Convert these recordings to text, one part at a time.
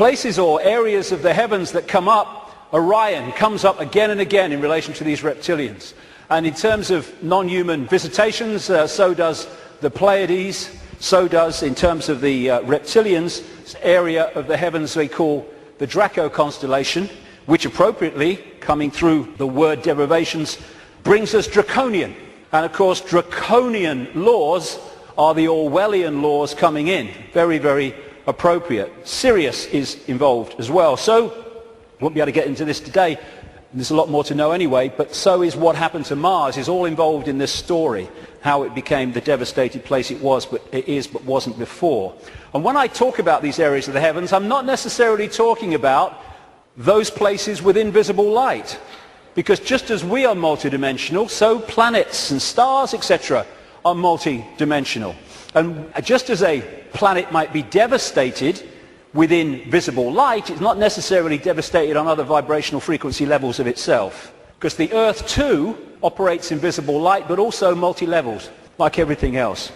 places or areas of the heavens that come up, Orion comes up again and again in relation to these reptilians. And in terms of non-human visitations, so does the Pleiades, so does, in terms of the reptilians, area of the heavens they call the Draco constellation, which appropriately, coming through the word derivations, brings us draconian. And of course, draconian laws are the Orwellian laws coming in. Very, very appropriate. Sirius is involved as well. So, won't be able to get into this today. There's a lot more to know anyway, but so is what happened to Mars is all involved in this story, how it became the devastated place it was, but it is, but wasn't before. And when I talk about these areas of the heavens, I'm not necessarily talking about those places with invisible light. Because just as we are multidimensional, so planets and stars, etc., are multidimensional. And just as a planet might be devastated within visible light, it's not necessarily devastated on other vibrational frequency levels of itself. Because the Earth too operates in visible light, but also multi-levels, like everything else.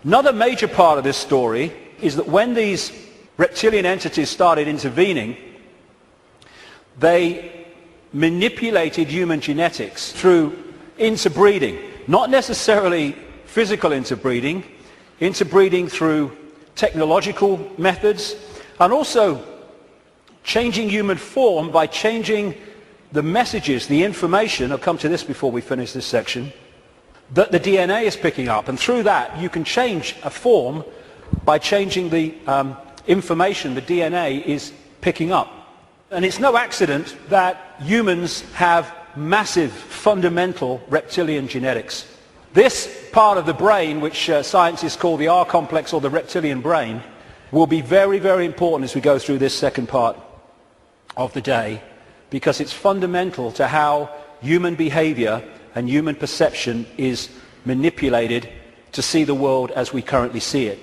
Another major part of this story is that when these reptilian entities started intervening, they manipulated human genetics through interbreeding. Not necessarily physical interbreeding, interbreeding through technological methods, and also changing human form by changing the messages, the information, I'll come to this before we finish this section, that the DNA is picking up. And through that, you can change a form by changing the information the DNA is picking up. And it's no accident that humans have massive, fundamental reptilian genetics. This part of the brain, which scientists call the R complex or the reptilian brain, will be very, very important as we go through this second part of the day, because it's fundamental to how human behavior and human perception is manipulated to see the world as we currently see it.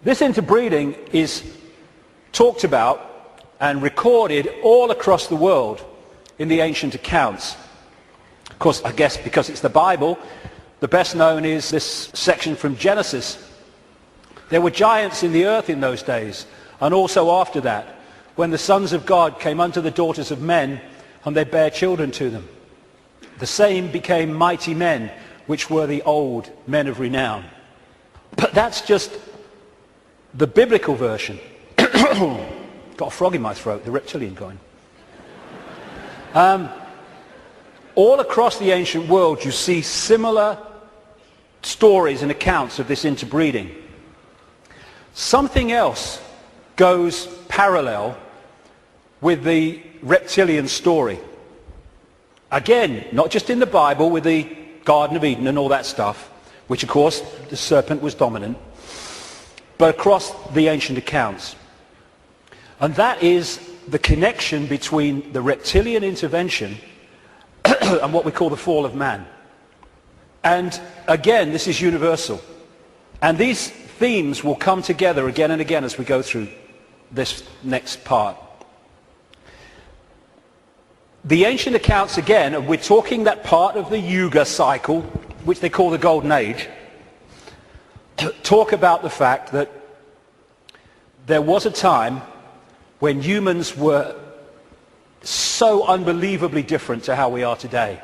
This interbreeding is talked about and recorded all across the world in the ancient accounts. Of course, I guess because it's the Bible, the best known is this section from Genesis. There were giants in the earth in those days, and also after that, when the sons of God came unto the daughters of men, and they bare children to them. The same became mighty men, which were the old men of renown. But that's just the biblical version. Got a frog in my throat, the reptilian going. All across the ancient world you see similar stories and accounts of this interbreeding. Something else goes parallel with the reptilian story. Again, not just in the Bible with the Garden of Eden and all that stuff, which of course the serpent was dominant, but across the ancient accounts. And that is the connection between the reptilian intervention and what we call the fall of man. And again, this is universal. And these themes will come together again and again as we go through this next part. The ancient accounts, again, and we're talking that part of the Yuga cycle, which they call the Golden Age, talk about the fact that there was a time when humans were so unbelievably different to how we are today.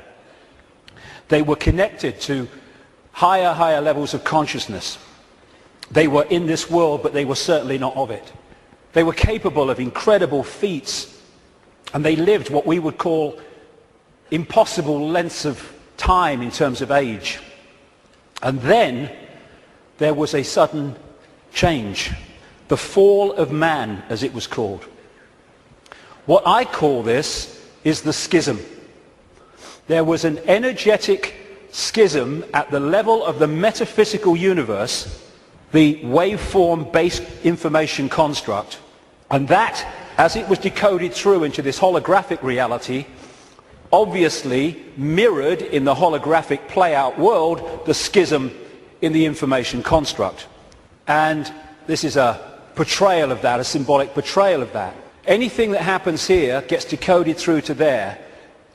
They were connected to higher levels of consciousness. They were in this world, but they were certainly not of it. They were capable of incredible feats, and they lived what we would call impossible lengths of time in terms of age. And then there was a sudden change, the fall of man, as it was called. What I call this is the schism. There was an energetic schism at the level of the metaphysical universe, the waveform-based information construct, and that, as it was decoded through into this holographic reality, obviously mirrored in the holographic play-out world the schism in the information construct. And this is a portrayal of that, a symbolic portrayal of that. Anything that happens here gets decoded through to there,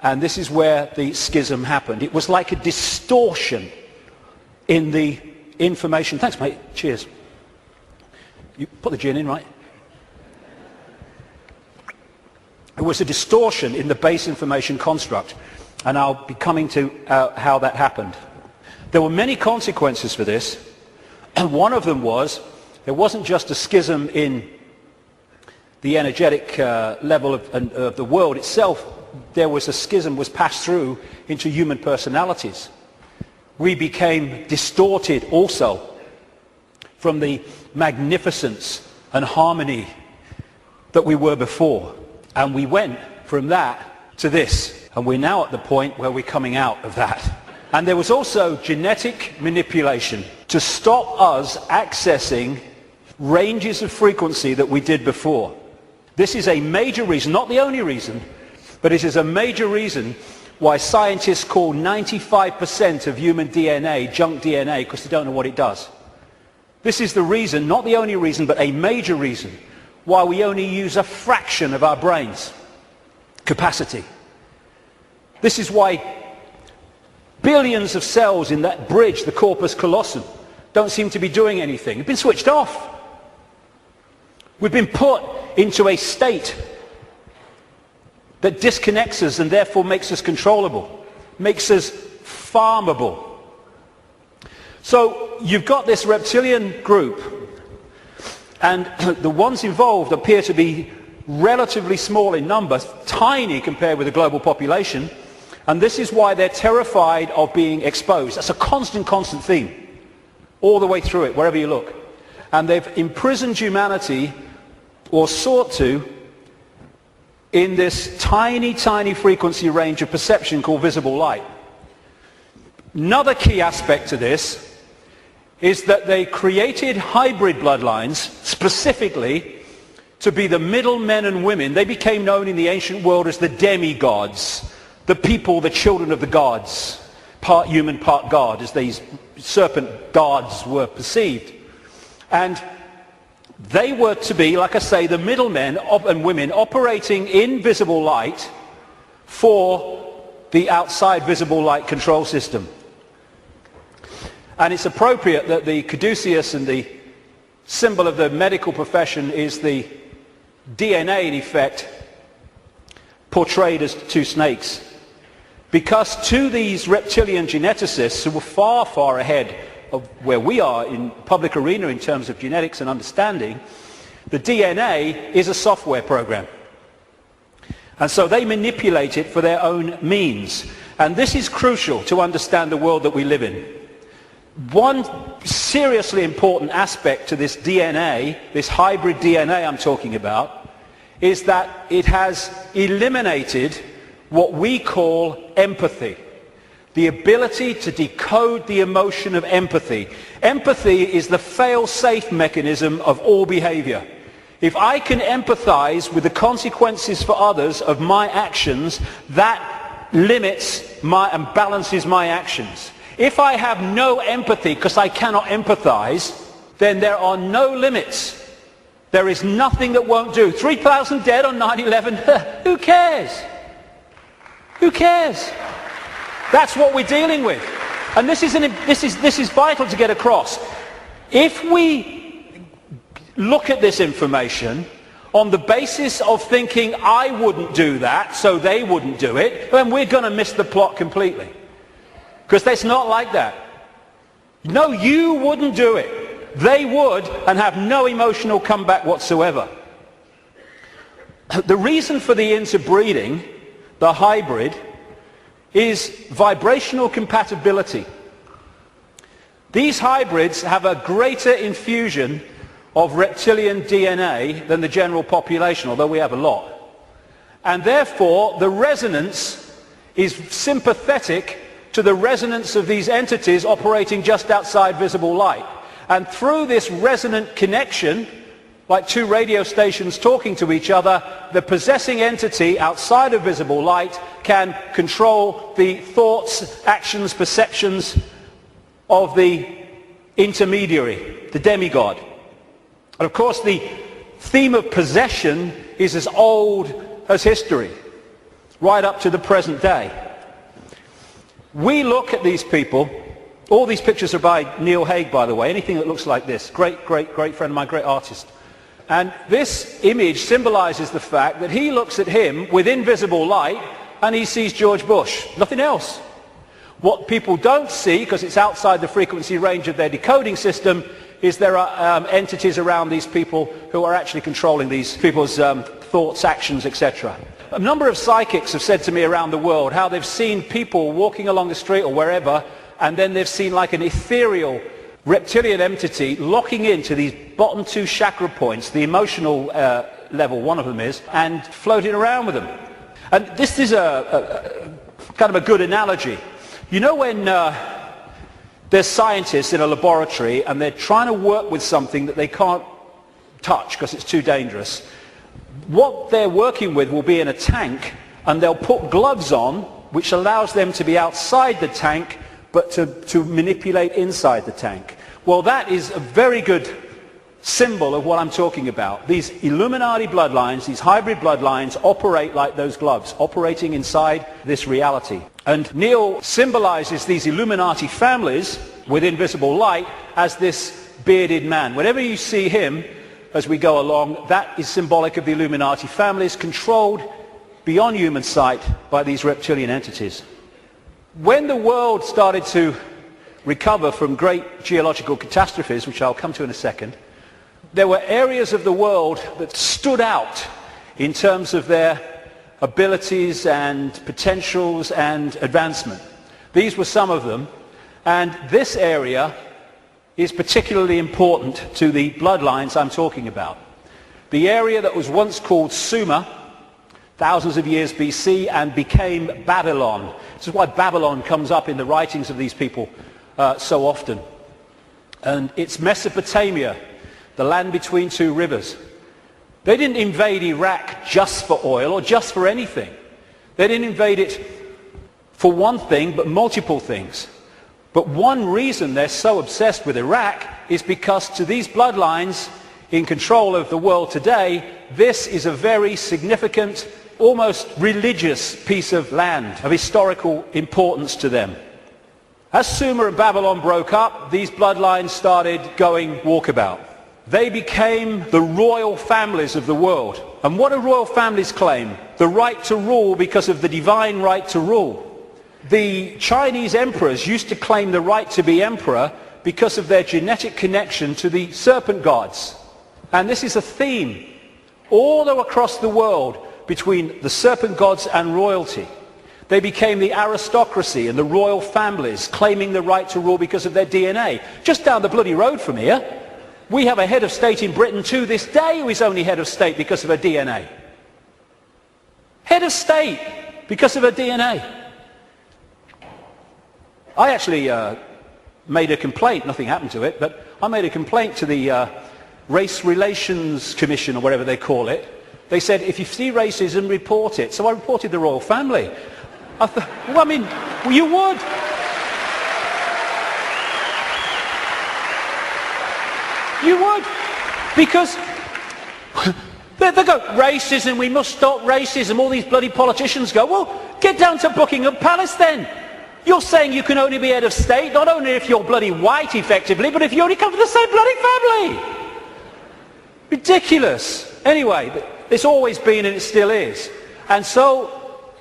and this is where the schism happened. It was like a distortion in the information. Thanks, mate. Cheers. You put the gin in, right? It was a distortion in the base information construct, and I'll be coming to how that happened. There were many consequences for this, and one of them was there wasn't just a schism in the energetic level of the world itself. There was a schism was passed through into human personalities. We became distorted also from the magnificence and harmony that we were before. And we went from that to this. And we're now at the point where we're coming out of that. And there was also genetic manipulation to stop us accessing ranges of frequency that we did before. This is a major reason, not the only reason, but it is a major reason why scientists call 95% of human DNA junk DNA, because they don't know what it does. This is the reason, not the only reason, but a major reason why we only use a fraction of our brain's capacity. This is why billions of cells in that bridge, the corpus callosum, don't seem to be doing anything. They've been switched off. We've been put into a state that disconnects us and therefore makes us controllable, makes us farmable. So you've got this reptilian group, and the ones involved appear to be relatively small in number, tiny compared with the global population, and this is why they're terrified of being exposed. That's a constant theme all the way through it, wherever you look. And they've imprisoned humanity, or sought to, in this tiny frequency range of perception called visible light. Another key aspect to this is that they created hybrid bloodlines specifically to be the middle men and women. They became known in the ancient world as the demigods, the people, the children of the gods, part human, part god, as these serpent gods were perceived. And they were to be, like I say, the middlemen and women operating in visible light for the outside visible light control system. And it's appropriate that the caduceus and the symbol of the medical profession is the DNA, in effect, portrayed as two snakes. Because to these reptilian geneticists, who were far ahead of where we are in public arena in terms of genetics and understanding, the DNA is a software program. And so they manipulate it for their own means. And this is crucial to understand the world that we live in. One seriously important aspect to this DNA, this hybrid DNA I'm talking about, is that it has eliminated what we call empathy. The ability to decode the emotion of empathy. Empathy is the fail-safe mechanism of all behavior. If I can empathize with the consequences for others of my actions, that limits and balances my actions. If I have no empathy because I cannot empathize, then there are no limits. There is nothing that won't do. 3,000 dead on 9/11, who cares? Who cares? That's what we're dealing with. And this is vital to get across. If we look at this information on the basis of thinking I wouldn't do that, so they wouldn't do it, then we're going to miss the plot completely. Because it's not like that. No, you wouldn't do it. They would, and have no emotional comeback whatsoever. The reason for the interbreeding, the hybrid, is vibrational compatibility. These hybrids have a greater infusion of reptilian DNA than the general population, although we have a lot. And therefore, the resonance is sympathetic to the resonance of these entities operating just outside visible light. And through this resonant connection, like two radio stations talking to each other, the possessing entity outside of visible light can control the thoughts, actions, perceptions of the intermediary, the demigod. And of course, the theme of possession is as old as history, right up to the present day. We look at these people. All these pictures are by Neil Haig, by the way. Anything that looks like this. Great friend of mine, great artist. And this image symbolizes the fact that he looks at him with invisible light and he sees George Bush, nothing else. What people don't see, because it's outside the frequency range of their decoding system, is there are entities around these people who are actually controlling these people's thoughts, actions, etc. A number of psychics have said to me around the world how they've seen people walking along the street or wherever, and then they've seen like an ethereal reptilian entity locking into these bottom two chakra points, the emotional level, one of them is, and floating around with them. And this is a kind of a good analogy. You know when there's scientists in a laboratory and they're trying to work with something that they can't touch because it's too dangerous. What they're working with will be in a tank, and they'll put gloves on which allows them to be outside the tank but to manipulate inside the tank. Well, that is a very good symbol of what I'm talking about. These Illuminati bloodlines, these hybrid bloodlines, operate like those gloves, operating inside this reality. And Neil symbolizes these Illuminati families with invisible light as this bearded man. Whenever you see him as we go along, that is symbolic of the Illuminati families controlled beyond human sight by these reptilian entities. When the world started to recover from great geological catastrophes, which I'll come to in a second, there were areas of the world that stood out in terms of their abilities and potentials and advancement. These were some of them, and this area is particularly important to the bloodlines I'm talking about. The area that was once called Sumer, thousands of years BC, and became Babylon. This is why Babylon comes up in the writings of these people so often. And it's Mesopotamia, the land between two rivers. They didn't invade Iraq just for oil or just for anything. They didn't invade it for one thing, but multiple things. But one reason they're so obsessed with Iraq is because to these bloodlines in control of the world today, this is a very significant, almost religious piece of land, of historical importance to them. As Sumer and Babylon broke up, these bloodlines started going walkabout. They became the royal families of the world. And what do royal families claim? The right to rule because of the divine right to rule. The Chinese emperors used to claim the right to be emperor because of their genetic connection to the serpent gods. And this is a theme all across the world between the serpent gods and royalty. They became the aristocracy and the royal families, claiming the right to rule because of their DNA. Just down the bloody road from here, we have a head of state in Britain to this day who is only head of state because of her DNA. Head of state because of her DNA. I actually made a complaint, nothing happened to it, but I made a complaint to the Race Relations Commission or whatever they call it. They said, if you see racism, report it. So I reported the royal family. I thought, well, I mean, well, you would. You would. Because they go, racism, we must stop racism. All these bloody politicians go, well, get down to Buckingham Palace then. You're saying you can only be head of state, not only if you're bloody white, effectively, but if you only come from the same bloody family. Ridiculous. Anyway, it's always been and it still is. And so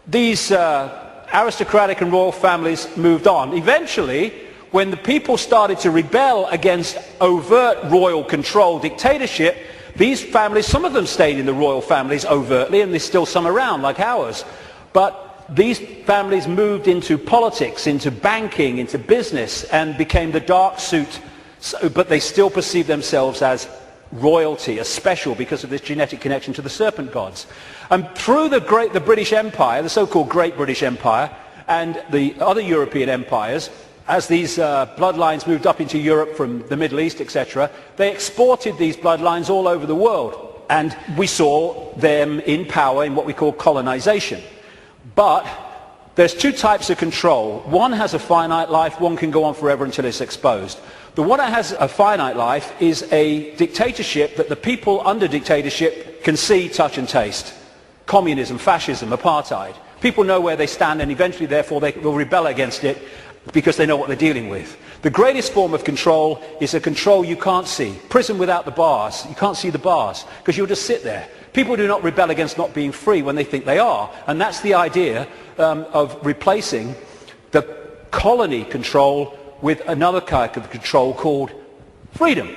these aristocratic and royal families moved on. Eventually, when the people started to rebel against overt royal control dictatorship, these families, some of them stayed in the royal families overtly, and there's still some around, like ours. But these families moved into politics, into banking, into business, and became the dark suit, but they still perceive themselves as royalty, as special because of this genetic connection to the serpent gods. And through the British Empire, the so-called Great British Empire, and the other European empires, as these bloodlines moved up into Europe from the Middle East, etc., they exported these bloodlines all over the world. And we saw them in power in what we call colonization. But there's two types of control. One has a finite life, one can go on forever until it's exposed. The one that has a finite life is a dictatorship that the people under dictatorship can see, touch and taste. Communism, fascism, apartheid. People know where they stand and eventually therefore they will rebel against it. because they know what they're dealing with. The greatest form of control is a control you can't see. Prison without the bars. You can't see the bars because you'll just sit there. People do not rebel against not being free when they think they are. And that's the idea of replacing the colony control with another kind of control called freedom.